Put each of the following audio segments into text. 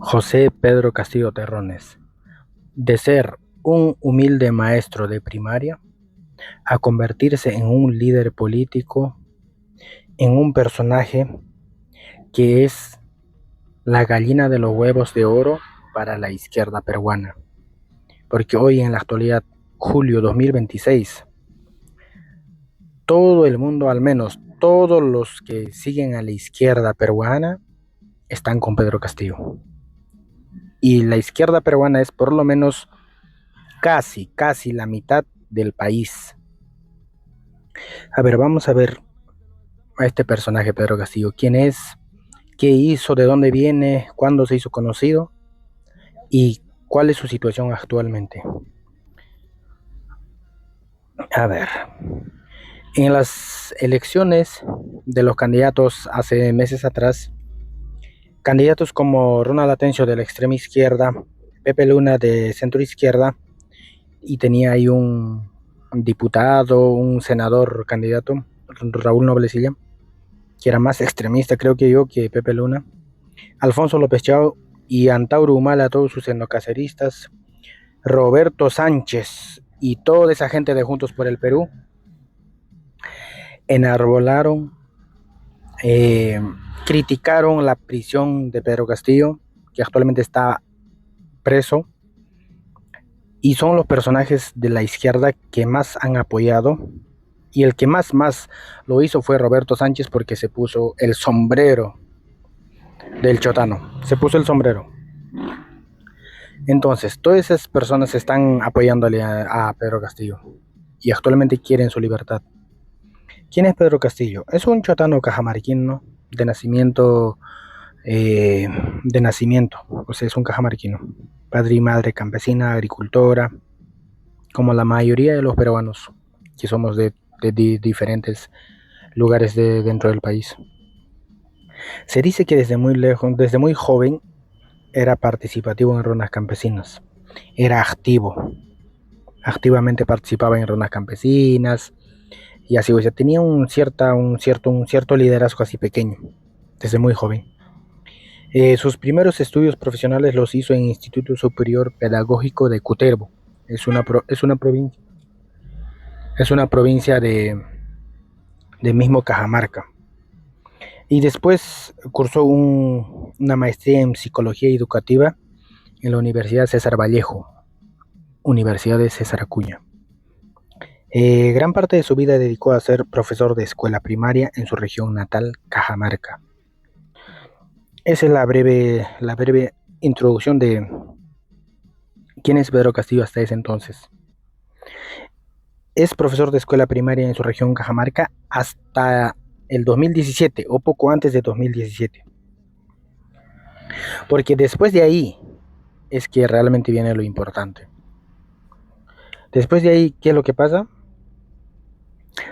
José Pedro Castillo Terrones, de ser un humilde maestro de primaria a convertirse en un líder político, en un personaje que es la gallina de los huevos de oro para la izquierda peruana. Porque hoy en la actualidad, julio 2026, todo el mundo, al menos todos los que siguen a la izquierda peruana, están con Pedro Castillo. Y la izquierda peruana es por lo menos casi la mitad del país. A ver, vamos a ver a este personaje, Pedro Castillo. ¿Quién es? ¿Qué hizo? ¿De dónde viene? ¿Cuándo se hizo conocido? ¿Y cuál es su situación actualmente? A ver, en las elecciones de los candidatos hace meses atrás, candidatos como Ronald Atencio de la extrema izquierda, Pepe Luna de centro izquierda, y tenía ahí un diputado, un senador candidato, Raúl Noblecilla, que era más extremista, creo que yo, que Pepe Luna, Alfonso López Chao y Antauro Humala, todos sus etnocaceristas, Roberto Sánchez y toda esa gente de Juntos por el Perú, enarbolaron, eh, criticaron la prisión de Pedro Castillo, que actualmente está preso, y son los personajes de la izquierda que más han apoyado. Y el que más lo hizo fue Roberto Sánchez porque se puso el sombrero del chotano. Se puso el sombrero. Entonces, todas esas personas están apoyándole a Pedro Castillo y actualmente quieren su libertad. ¿Quién es Pedro Castillo? Es un chotano cajamarquino de nacimiento, eh, o sea, es un cajamarquino. Padre y madre campesina, agricultora, como la mayoría de los peruanos, que somos de diferentes lugares dentro del país. Se dice que desde muy lejos, desde muy joven, era participativo en runas campesinas. Era activo, activamente participaba en rondas campesinas y así, o sea, tenía un cierto liderazgo así pequeño, desde muy joven. Sus primeros estudios profesionales los hizo en Instituto Superior Pedagógico de Cutervo. Es una provincia de mismo Cajamarca. Y después cursó una maestría en psicología educativa en la Universidad César Vallejo, Universidad de César Acuña. Gran parte de su vida dedicó a ser profesor de escuela primaria en su región natal, Cajamarca. Esa es la breve introducción de quién es Pedro Castillo hasta ese entonces. Es profesor de escuela primaria en su región, Cajamarca, hasta el 2017 o poco antes de 2017. Porque después de ahí es que realmente viene lo importante. Después de ahí, ¿qué es lo que pasa?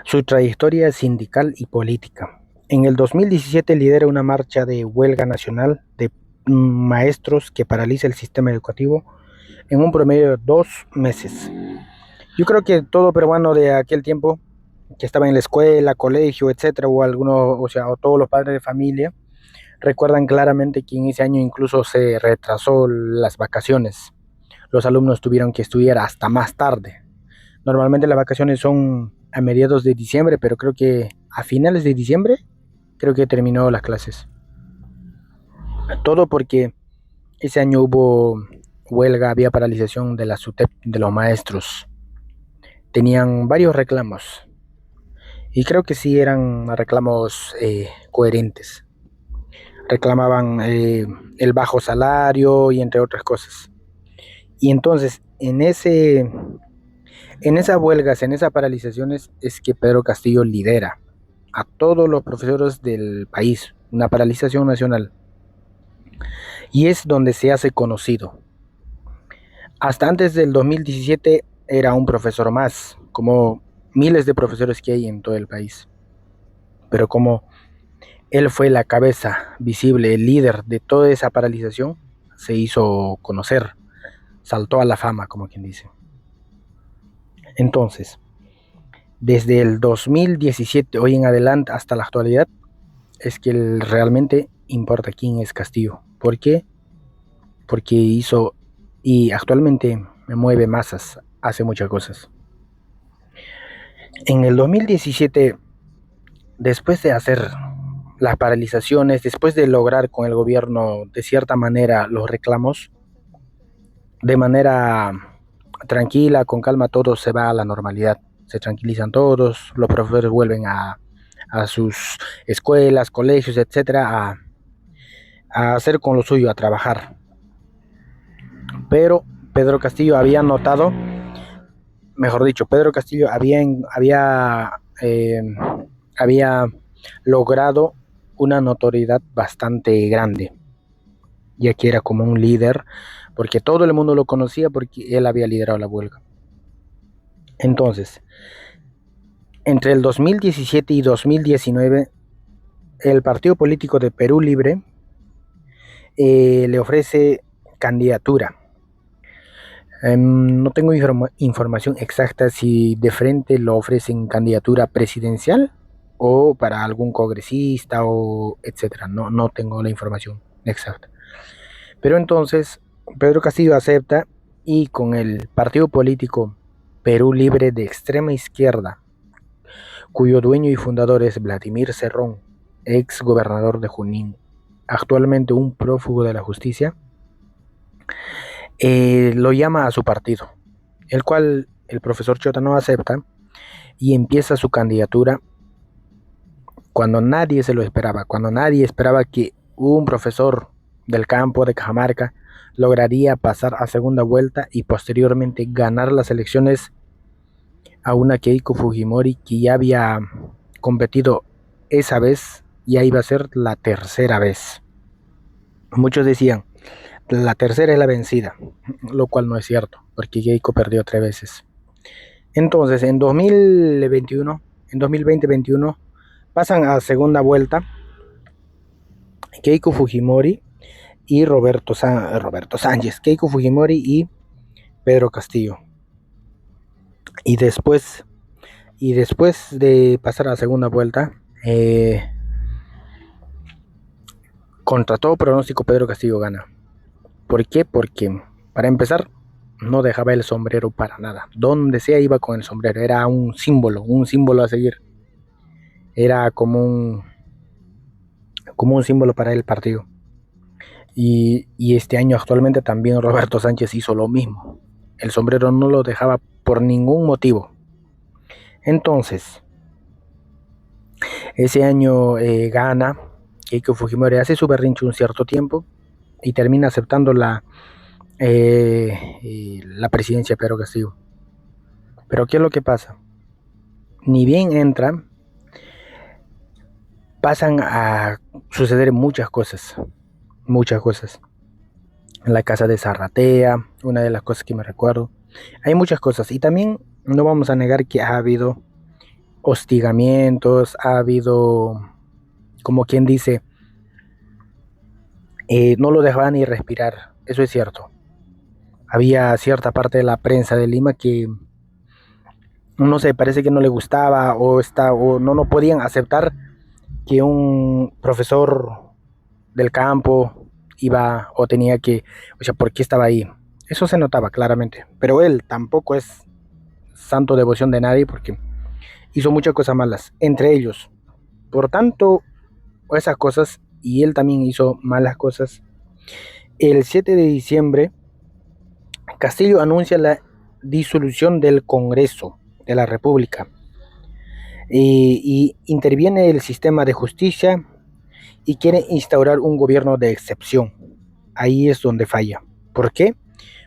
Su trayectoria sindical y política. En el 2017 lidera una marcha de huelga nacional de maestros que paraliza el sistema educativo en un promedio de 2 meses. Yo creo que todo peruano de aquel tiempo que estaba en la escuela, colegio, etcétera, o algunos, o sea, o todos los padres de familia, recuerdan claramente que en ese año incluso se retrasó las vacaciones. Los alumnos tuvieron que estudiar hasta más tarde. Normalmente las vacaciones son a mediados de diciembre, pero creo que a finales de diciembre creo que terminó las clases. Todo porque ese año hubo huelga, había paralización de la SUTEP, de los maestros. Tenían varios reclamos y creo que sí eran reclamos coherentes. Reclamaban el bajo salario y entre otras cosas. Y entonces en esas huelgas, en esas paralizaciones es que Pedro Castillo lidera a todos los profesores del país, una paralización nacional. Y es donde se hace conocido. Hasta antes del 2017 era un profesor más, como miles de profesores que hay en todo el país. Pero como él fue la cabeza visible, el líder de toda esa paralización, se hizo conocer, saltó a la fama, como quien dice. Entonces, desde el 2017, hoy en adelante, hasta la actualidad, es que realmente importa quién es Castillo. ¿Por qué? porque hizo y actualmente me mueve masas, hace muchas cosas. En el 2017, después de hacer las paralizaciones, después de lograr con el gobierno de cierta manera los reclamos, de manera tranquila, con calma, todo se va a la normalidad. Se tranquilizan todos, los profesores vuelven a sus escuelas, colegios, etcétera, a hacer con lo suyo, a trabajar. Pero Pedro Castillo había notado, mejor dicho, Pedro Castillo había logrado una notoriedad bastante grande, ya que era como un líder, porque todo el mundo lo conocía porque él había liderado la huelga. Entonces, entre el 2017 y 2019, el partido político de Perú Libre le ofrece candidatura. No tengo información exacta si de frente lo ofrecen candidatura presidencial o para algún congresista o etcétera. No tengo la información exacta. Pero entonces Pedro Castillo acepta y con el partido político Perú Libre de extrema izquierda, cuyo dueño y fundador es Vladimir Cerrón, ex gobernador de Junín, actualmente un prófugo de la justicia, lo llama a su partido, el cual el profesor Chota no acepta y empieza su candidatura cuando nadie se lo esperaba, cuando nadie esperaba que un profesor del campo de Cajamarca lograría pasar a segunda vuelta y posteriormente ganar las elecciones a una Keiko Fujimori que ya había competido esa vez, ya iba a ser la tercera vez. Muchos decían, la tercera es la vencida, lo cual no es cierto, porque Keiko perdió 3 veces. Entonces, en 2020-21, pasan a segunda vuelta Keiko Fujimori y Roberto Sánchez, Keiko Fujimori y Pedro Castillo. Y después, de pasar a la segunda vuelta, contra todo pronóstico, Pedro Castillo gana. ¿Por qué? Porque, para empezar, no dejaba el sombrero para nada. Donde sea iba con el sombrero. Era un símbolo a seguir. Era como un símbolo para el partido. Y este año actualmente también Roberto Sánchez hizo lo mismo. El sombrero no lo dejaba por ningún motivo. Entonces, ese año gana Keiko Fujimori, hace su berrinche un cierto tiempo y termina aceptando la presidencia de Pedro Castillo. Pero ¿qué es lo que pasa? Ni bien entra, pasan a suceder muchas cosas. En la casa de Zarratea, una de las cosas que me recuerdo. Hay muchas cosas y también no vamos a negar que ha habido hostigamientos, ha habido, como quien dice, no lo dejaban ni respirar. Eso es cierto. Había cierta parte de la prensa de Lima que no sé, parece que no le gustaba o no podían aceptar que un profesor del campo iba o tenía que, o sea, ¿por qué estaba ahí? Eso se notaba claramente, pero él tampoco es santo devoción de nadie porque hizo muchas cosas malas, entre ellos. Por tanto, esas cosas, y él también hizo malas cosas. El 7 de diciembre, Castillo anuncia la disolución del Congreso de la República y interviene el sistema de justicia y quiere instaurar un gobierno de excepción. Ahí es donde falla. ¿Por qué?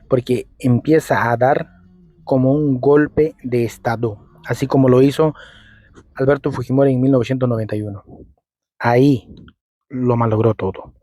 Porque empieza a dar como un golpe de Estado, así como lo hizo Alberto Fujimori en 1991. Ahí lo malogró todo.